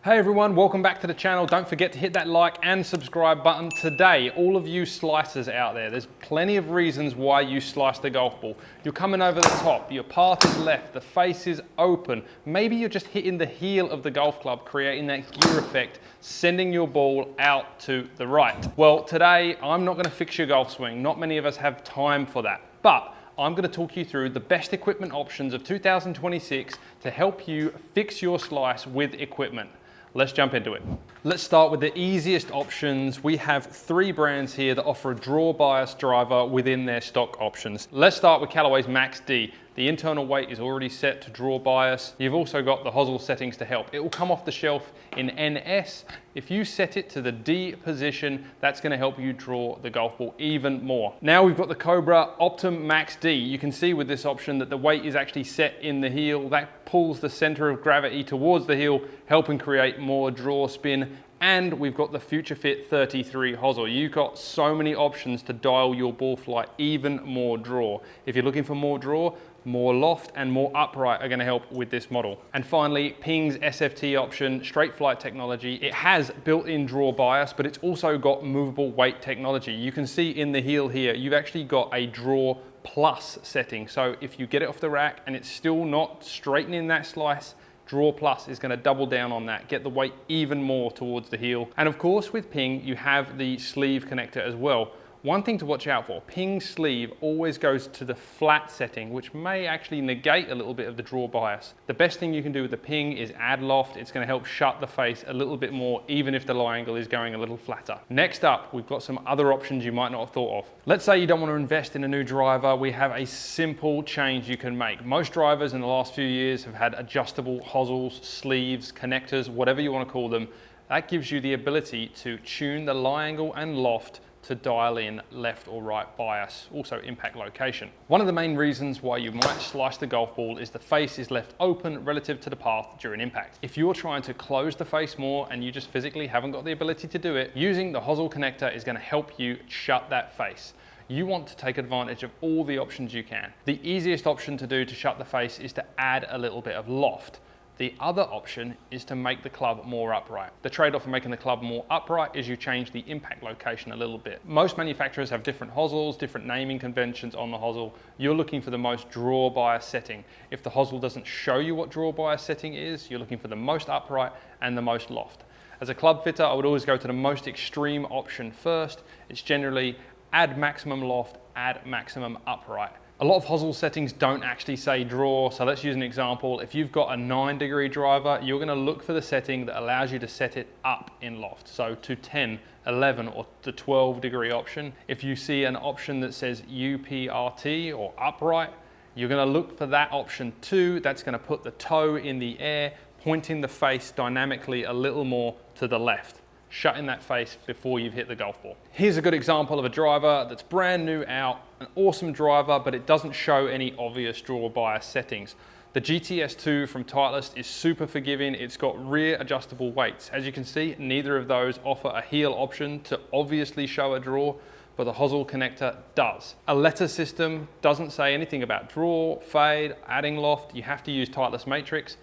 Hey everyone, welcome back to the channel. Don't forget to hit that like and subscribe button. Today, all of you slicers out there, there's plenty of reasons why you slice the golf ball. You're coming over the top, your path is left, the face is open. Maybe you're just hitting the heel of the golf club, creating that gear effect, sending your ball out to the right. Well, today, I'm not gonna fix your golf swing. Not many of us have time for that, but I'm going to talk you through the best equipment options of 2026 to help you fix your slice with equipment. Let's jump into it. Let's start with the easiest options. We have 3 brands here that offer a draw bias driver within their stock options. Let's start with Callaway's Max D. The internal weight is already set to draw bias. You've also got the Hosel settings to help. It will come off the shelf in NS. If you set it to the D position, that's gonna help you draw the golf ball even more. Now we've got the Cobra Optim Max D. You can see with this option that the weight is actually set in the heel. That pulls the center of gravity towards the heel, helping create more draw spin. And we've got the Future Fit 33 Hosel. You've got so many options to dial your ball flight even more draw. If you're looking for more draw, more loft and more upright are going to help with this model. And finally, Ping's SFT option, straight flight technology. It has built-in draw bias, but it's also got movable weight technology. You can see in the heel here, you've actually got a draw plus setting. So if you get it off the rack and it's still not straightening that slice, Draw Plus is going to double down on that, get the weight even more towards the heel. And of course with Ping, you have the sleeve connector as well. One thing to watch out for, Ping's sleeve always goes to the flat setting, which may actually negate a little bit of the draw bias. The best thing you can do with the Ping is add loft. It's going to help shut the face a little bit more, even if the lie angle is going a little flatter. Next up, we've got some other options you might not have thought of. Let's say you don't want to invest in a new driver. We have a simple change you can make. Most drivers in the last few years have had adjustable hosels, sleeves, connectors, whatever you want to call them. That gives you the ability to tune the lie angle and loft to dial in left or right bias, also impact location. One of the main reasons why you might slice the golf ball is the face is left open relative to the path during impact. If you're trying to close the face more and you just physically haven't got the ability to do it, using the Hosel connector is going to help you shut that face. You want to take advantage of all the options you can. The easiest option to do to shut the face is to add a little bit of loft. The other option is to make the club more upright. The trade-off of making the club more upright is you change the impact location a little bit. Most manufacturers have different hosels, different naming conventions on the hosel. You're looking for the most draw bias setting. If the hosel doesn't show you what draw bias setting is, you're looking for the most upright and the most loft. As a club fitter, I would always go to the most extreme option first. It's generally add maximum loft, add maximum upright. A lot of hosel settings don't actually say draw, so let's use an example. If you've got a 9-degree driver, you're going to look for the setting that allows you to set it up in loft, so to 10, 11 or the 12-degree option. If you see an option that says UPRT or upright, you're going to look for that option too. That's going to put the toe in the air, pointing the face dynamically a little more to the left, shutting that face before you've hit the golf ball. Here's a good example of a driver that's brand new out, an awesome driver, but it doesn't show any obvious draw bias settings. The GTS 2 from Titleist is super forgiving. It's got rear adjustable weights. As you can see, neither of those offer a heel option to obviously show a draw, but the Hosel connector does. A letter system doesn't say anything about draw, fade, adding loft. You have to use Titleist Matrix.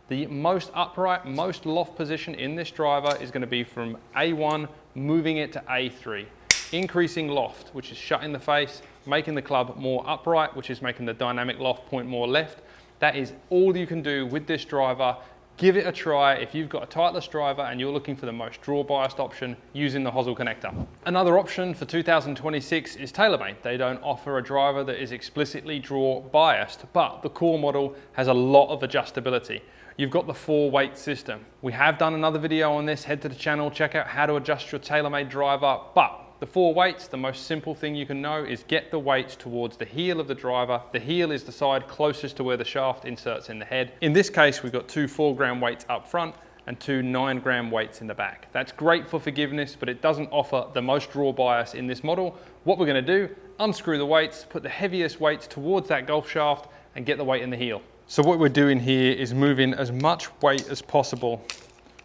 The most upright, most loft position in this driver is going to be from A1, moving it to A3. Increasing loft, which is shutting the face, making the club more upright, which is making the dynamic loft point more left. That is all you can do with this driver. Give it a try if you've got a Titleist driver and you're looking for the most draw biased option using the Hosel connector. Another option for 2026 is TaylorMade. They don't offer a driver that is explicitly draw biased, but the core model has a lot of adjustability. You've got the 4-weight system. We have done another video on this. Head to the channel, check out how to adjust your TaylorMade driver. But the 4 weights, the most simple thing you can know is get the weights towards the heel of the driver. The heel is the side closest to where the shaft inserts in the head. In this case, we've got 2 4-gram weights up front and 2 9-gram weights in the back. That's great for forgiveness, but it doesn't offer the most draw bias in this model. What we're going to do, unscrew the weights, put the heaviest weights towards that golf shaft and get the weight in the heel. So what we're doing here is moving as much weight as possible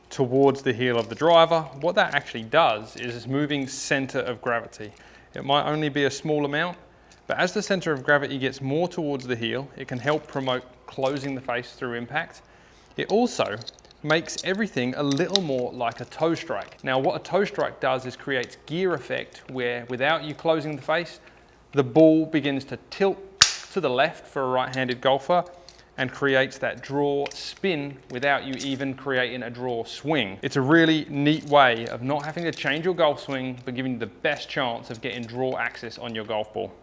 towards the heel of the driver. What that actually does is it's moving center of gravity. It might only be a small amount, but as the center of gravity gets more towards the heel, it can help promote closing the face through impact. It also makes everything a little more like a toe strike. Now what a toe strike does is creates gear effect where without you closing the face, the ball begins to tilt to the left for a right-handed golfer and creates that draw spin without you even creating a draw swing. It's a really neat way of not having to change your golf swing, but giving you the best chance of getting draw access on your golf ball.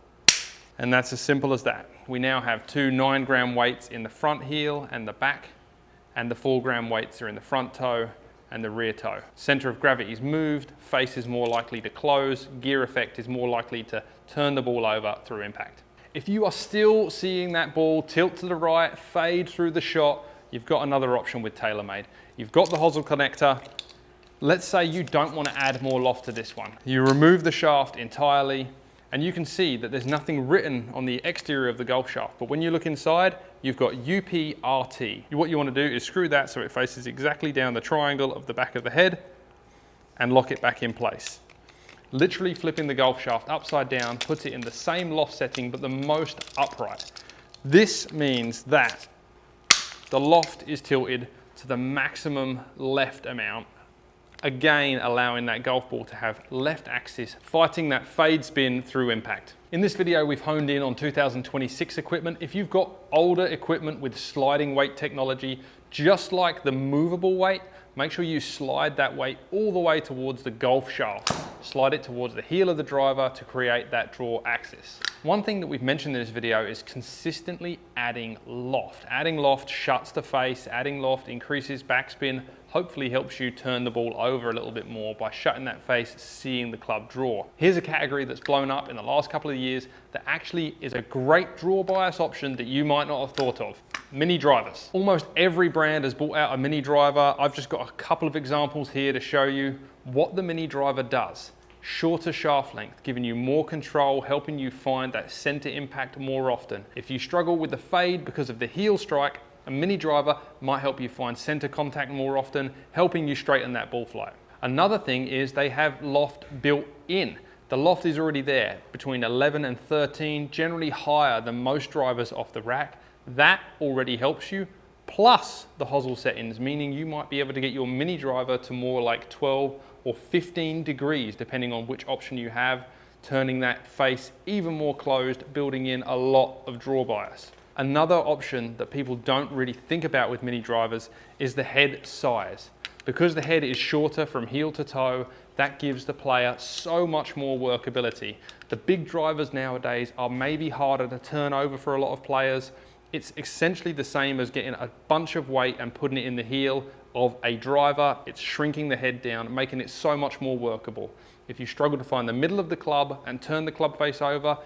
And that's as simple as that. We now have two 9-gram weights in the front heel and the back, and the 4-gram weights are in the front toe and the rear toe. Center of gravity is moved, face is more likely to close, gear effect is more likely to turn the ball over through impact. If you are still seeing that ball tilt to the right, fade through the shot, you've got another option with TaylorMade. You've got the Hosel connector. Let's say you don't want to add more loft to this one. You remove the shaft entirely, and you can see that there's nothing written on the exterior of the golf shaft. But when you look inside, you've got UPRT. What you want to do is screw that so it faces exactly down the triangle of the back of the head and lock it back in place. Literally flipping the golf shaft upside down puts it in the same loft setting but the most upright. This means that the loft is tilted to the maximum left amount, again allowing that golf ball to have left axis fighting that fade spin through impact. In this video we've honed in on 2026 equipment. If you've got older equipment with sliding weight technology, just like the movable weight, make sure you slide that weight all the way towards the golf shaft. Slide it towards the heel of the driver to create that draw axis. One thing that we've mentioned in this video is consistently adding loft. Adding loft shuts the face, adding loft increases backspin, hopefully helps you turn the ball over a little bit more by shutting that face, seeing the club draw. Here's a category that's blown up in the last couple of years that actually is a great draw bias option that you might not have thought of. Mini drivers. Almost every brand has brought out a mini driver. I've just got a couple of examples here to show you what the mini driver does. Shorter shaft length, giving you more control, helping you find that center impact more often. If you struggle with the fade because of the heel strike, a mini driver might help you find center contact more often, helping you straighten that ball flight. Another thing is they have loft built in. The loft is already there, between 11 and 13, generally higher than most drivers off the rack. That already helps you, plus the Hosel settings, meaning you might be able to get your mini driver to more like 12 or 15 degrees, depending on which option you have, turning that face even more closed, building in a lot of draw bias. Another option that people don't really think about with mini drivers is the head size. Because the head is shorter from heel to toe, that gives the player so much more workability. The big drivers nowadays are maybe harder to turn over for a lot of players. It's essentially the same as getting a bunch of weight and putting it in the heel of a driver. It's shrinking the head down, making it so much more workable. If you struggle to find the middle of the club and turn the club face over,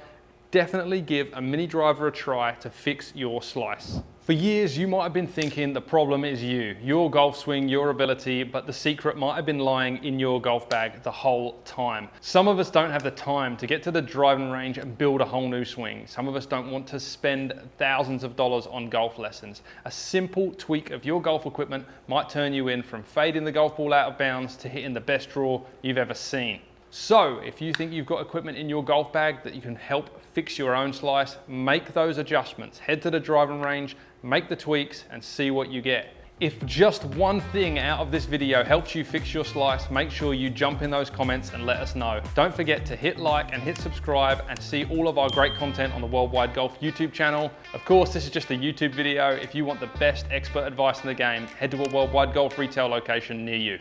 definitely give a mini driver a try to fix your slice. For years, you might have been thinking the problem is you, your golf swing, your ability, but the secret might have been lying in your golf bag the whole time. Some of us don't have the time to get to the driving range and build a whole new swing. Some of us don't want to spend thousands of dollars on golf lessons. A simple tweak of your golf equipment might turn you in from fading the golf ball out of bounds to hitting the best draw you've ever seen. So if you think you've got equipment in your golf bag that you can help fix your own slice, make those adjustments. Head to the driving range, make the tweaks, and see what you get. If just one thing out of this video helps you fix your slice, make sure you jump in those comments and let us know. Don't forget to hit like and hit subscribe and see all of our great content on the Worldwide Golf YouTube channel. Of course, this is just a YouTube video. If you want the best expert advice in the game, head to a Worldwide Golf retail location near you.